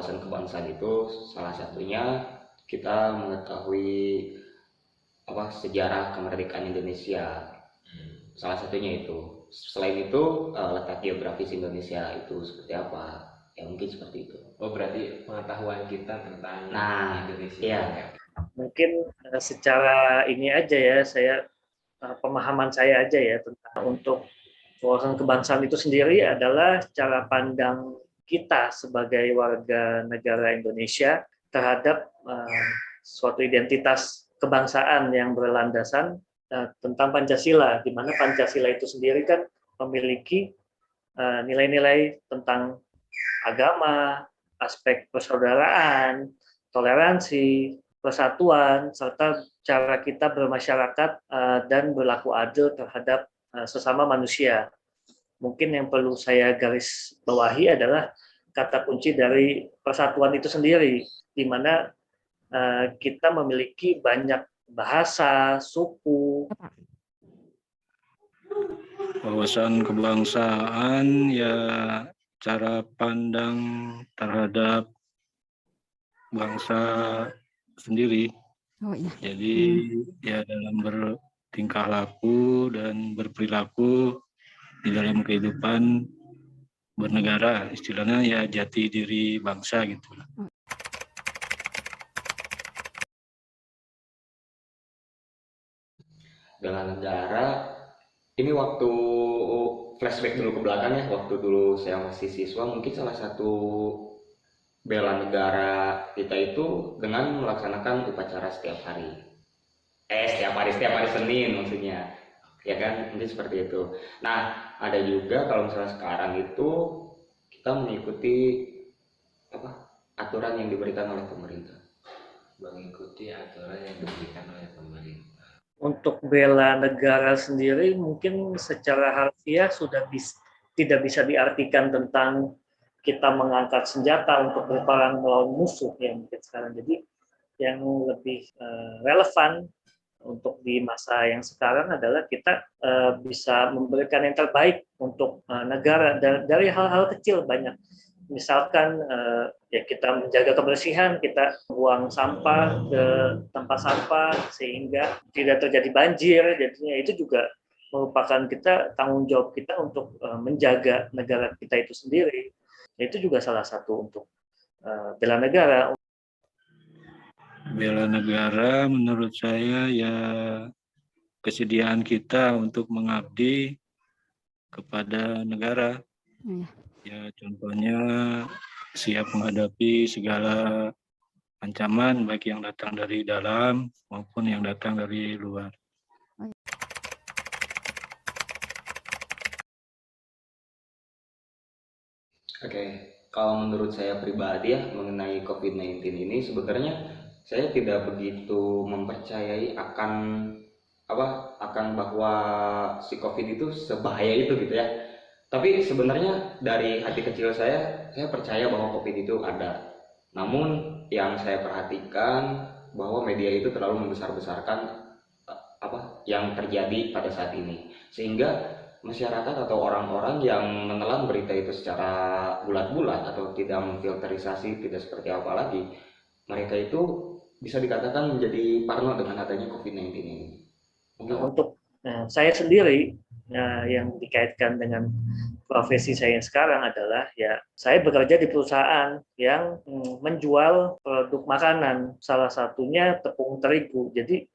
wawasan kebangsaan itu salah satunya kita mengetahui sejarah kemerdekaan Indonesia. Salah satunya itu. Selain itu letak geografis Indonesia itu seperti apa? Ya mungkin seperti itu. Oh, berarti pengetahuan kita tentang Indonesia. Iya. Mungkin secara ini aja ya, pemahaman saya aja ya tentang untuk wawasan kebangsaan itu sendiri adalah cara pandang kita sebagai warga negara Indonesia terhadap suatu identitas kebangsaan yang berlandasan tentang Pancasila, di mana Pancasila itu sendiri kan memiliki nilai-nilai tentang agama, aspek persaudaraan, toleransi, persatuan, serta cara kita bermasyarakat dan berlaku adil terhadap sesama manusia. Mungkin yang perlu saya garis bawahi adalah kata kunci dari persatuan itu sendiri, di mana kita memiliki banyak bahasa, suku. Wawasan kebangsaan ya cara pandang terhadap bangsa sendiri. Oh iya. Jadi ya dalam bertingkah laku dan berperilaku di dalam kehidupan bernegara, istilahnya ya jati diri bangsa gitu. Bela negara, ini waktu flashback dulu ke belakang ya, waktu dulu saya masih siswa, mungkin salah satu bela negara kita itu dengan melaksanakan upacara setiap hari Senin maksudnya, ya kan, mungkin seperti itu. Nah, ada juga kalau misalnya sekarang itu kita mengikuti aturan yang diberikan oleh pemerintah. Mengikuti aturan yang diberikan oleh pemerintah. Untuk bela negara sendiri mungkin secara harfiah sudah tidak bisa diartikan tentang kita mengangkat senjata untuk berperang melawan musuh ya mungkin sekarang. Jadi yang lebih relevan untuk di masa yang sekarang adalah kita bisa memberikan yang terbaik untuk negara dari hal-hal kecil banyak. Misalkan ya kita menjaga kebersihan, kita buang sampah ke tempat sampah sehingga tidak terjadi banjir. Jadinya itu juga merupakan tanggung jawab kita untuk menjaga negara kita itu sendiri. Itu juga salah satu untuk bela negara. Bela negara menurut saya ya kesediaan kita untuk mengabdi kepada negara. Ya contohnya siap menghadapi segala ancaman baik yang datang dari dalam maupun yang datang dari luar. Oke, kalau menurut saya pribadi ya mengenai COVID-19 ini sebenarnya saya tidak begitu mempercayai akan bahwa si COVID itu sebahaya itu gitu ya. Tapi sebenarnya dari hati kecil saya percaya bahwa COVID itu ada. Namun yang saya perhatikan bahwa media itu terlalu membesar-besarkan yang terjadi pada saat ini, sehingga masyarakat atau orang-orang yang menelan berita itu secara bulat-bulat atau tidak memfilterisasi, tidak seperti apa lagi, mereka itu bisa dikatakan menjadi parno dengan adanya COVID-19 ini. Untuk saya sendiri yang dikaitkan dengan profesi saya sekarang adalah ya saya bekerja di perusahaan yang menjual produk makanan, salah satunya tepung terigu. Jadi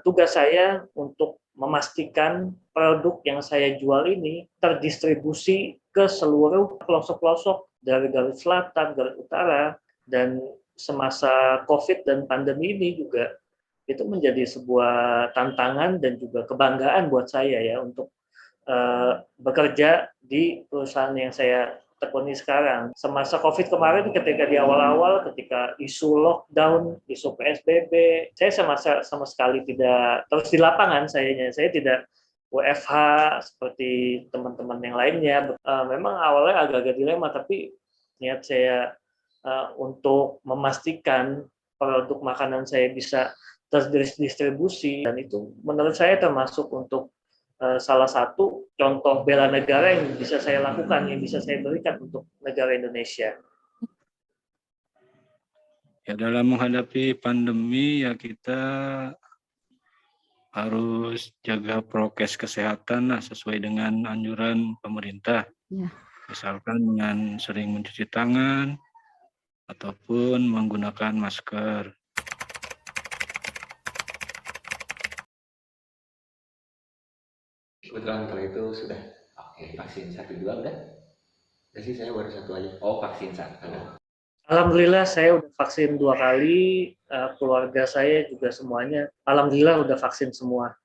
tugas saya untuk memastikan produk yang saya jual ini terdistribusi ke seluruh pelosok-pelosok dari Garut Selatan, Garut Utara, dan semasa COVID dan pandemi ini juga itu menjadi sebuah tantangan dan juga kebanggaan buat saya ya untuk bekerja di perusahaan yang saya tekuni sekarang. Semasa COVID kemarin, ketika di awal-awal, ketika isu lockdown, isu PSBB, saya sama sekali tidak terus di lapangan. Saya tidak WFH seperti teman-teman yang lainnya. Memang awalnya agak-agak dilema, tapi niat saya untuk memastikan produk makanan saya bisa terdistribusi, dan itu menurut saya termasuk untuk salah satu contoh bela negara yang bisa saya lakukan, yang bisa saya berikan untuk negara Indonesia. Ya dalam menghadapi pandemi ya kita harus jaga prokes kesehatan lah sesuai dengan anjuran pemerintah. Ya. Misalkan dengan sering mencuci tangan ataupun menggunakan masker. Kebetulan kalau itu sudah. Oke, vaksin 1 2 udah? Udah sih, saya baru 1 aja. Oh, vaksin 1. Alhamdulillah saya udah vaksin 2 kali, keluarga saya juga semuanya, alhamdulillah udah vaksin semua.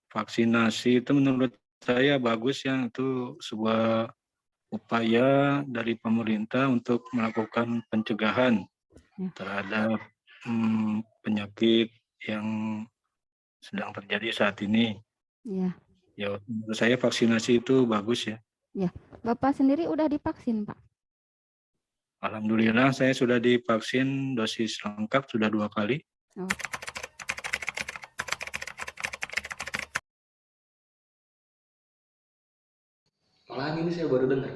Vaksinasi itu menurut saya bagus ya, itu sebuah upaya dari pemerintah untuk melakukan pencegahan terhadap penyakit yang sedang terjadi saat ini. Ya. Ya, menurut saya vaksinasi itu bagus ya. Ya, Bapak sendiri udah divaksin, Pak? Alhamdulillah saya sudah divaksin dosis lengkap sudah 2 kali. Oh. Malahan ini saya baru dengar.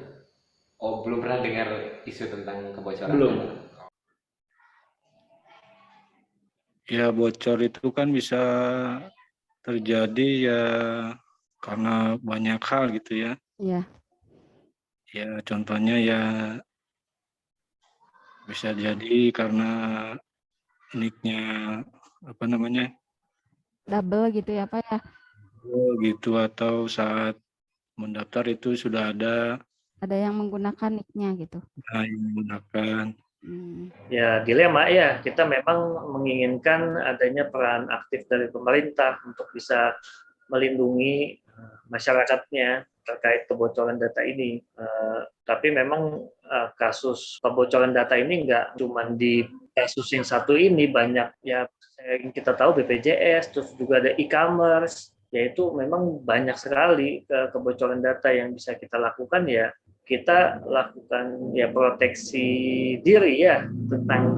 Oh, belum pernah dengar isu tentang kebocoran? Belum. Ya bocor itu kan bisa terjadi ya karena banyak hal gitu ya. Iya. Ya contohnya ya bisa jadi karena nicknya apa namanya Double gitu ya Pak ya? gitu, atau saat mendaftar itu sudah ada yang menggunakan nicknya gitu. yang menggunakan. Ya dilema ya, kita memang menginginkan adanya peran aktif dari pemerintah untuk bisa melindungi masyarakatnya terkait kebocoran data ini. Tapi memang kasus kebocoran data ini nggak cuma di kasus yang satu ini, banyak ya yang kita tahu BPJS, terus juga ada e-commerce, yaitu memang banyak sekali kebocoran data yang bisa kita lakukan ya. Kita lakukan ya proteksi diri ya tentang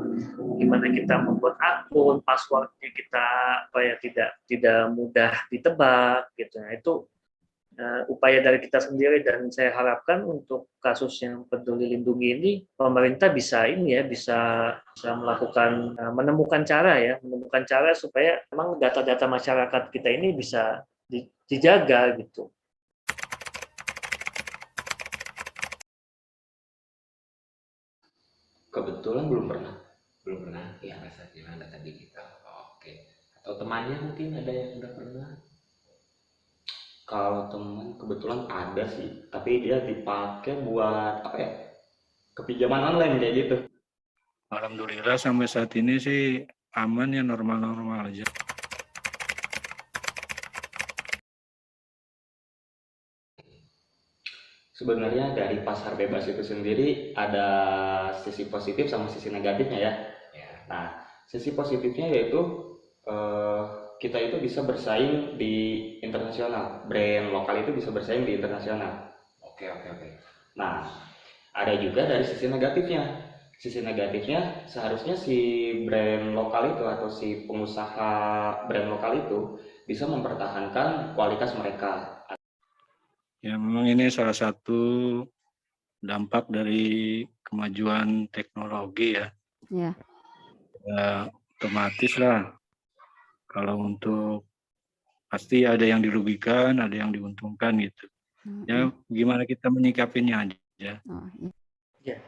gimana kita membuat akun, passwordnya kita supaya tidak mudah ditebak gitu. Nah, itu upaya dari kita sendiri, dan saya harapkan untuk kasus yang Peduli Lindungi ini pemerintah bisa melakukan menemukan cara supaya memang data-data masyarakat kita ini bisa dijaga gitu. Kebetulan belum pernah. Ya, rasa gimana data digital. Oke. Atau temannya mungkin ada yang udah pernah? Kalau teman kebetulan ada sih, tapi dia dipakai buat apa ya? Kepinjaman online kayak gitu. Alhamdulillah sampai saat ini sih aman ya, normal-normal aja. Sebenarnya dari pasar bebas itu sendiri ada sisi positif sama sisi negatifnya ya. Nah, sisi positifnya yaitu kita itu bisa bersaing di internasional, brand lokal itu bisa bersaing di internasional. Oke. Nah, ada juga dari sisi negatifnya. Sisi negatifnya seharusnya si brand lokal itu atau si pengusaha brand lokal itu bisa mempertahankan kualitas mereka. Ya memang ini salah satu dampak dari kemajuan teknologi ya. Ya. Ya otomatis lah. Kalau untuk pasti ada yang dirugikan, ada yang diuntungkan gitu. Ya gimana kita menyikapinya aja. Oh, iya.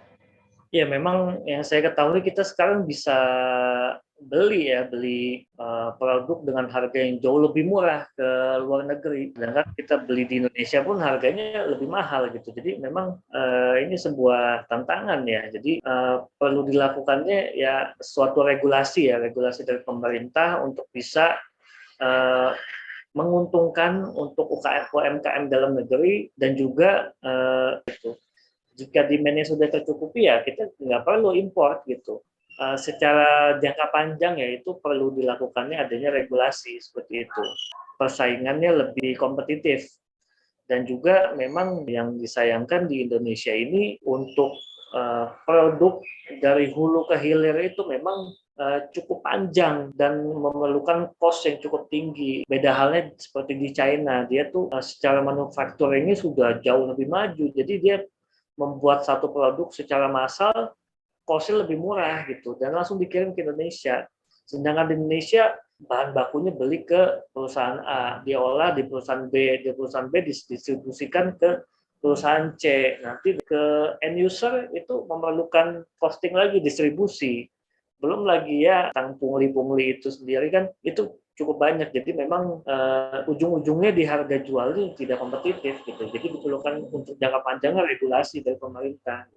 Ya memang yang saya ketahui kita sekarang bisa beli produk dengan harga yang jauh lebih murah ke luar negeri. Sedangkan kita beli di Indonesia pun harganya lebih mahal gitu. Jadi memang ini sebuah tantangan ya. Jadi perlu dilakukannya ya suatu regulasi dari pemerintah untuk bisa menguntungkan untuk UMKM dalam negeri, dan juga jika demand-nya sudah tercukupi ya kita nggak perlu import gitu. Secara jangka panjang ya itu perlu dilakukannya adanya regulasi seperti itu. Persaingannya lebih kompetitif. Dan juga memang yang disayangkan di Indonesia ini untuk produk dari hulu ke hilir itu memang cukup panjang dan memerlukan cost yang cukup tinggi. Beda halnya seperti di China, dia tuh secara manufacturingnya sudah jauh lebih maju. Jadi dia membuat satu produk secara massal cost-nya lebih murah gitu dan langsung dikirim ke Indonesia. Sedangkan di Indonesia bahan bakunya beli ke perusahaan A, diolah di perusahaan B, di perusahaan B didistribusikan ke perusahaan C. Nanti ke end user itu memerlukan costing lagi distribusi. Belum lagi ya tentang pungli-pungli itu sendiri kan itu cukup banyak. Jadi memang ujung-ujungnya di harga jualnya tidak kompetitif gitu. Jadi diperlukan untuk jangka panjangnya regulasi dari pemerintah.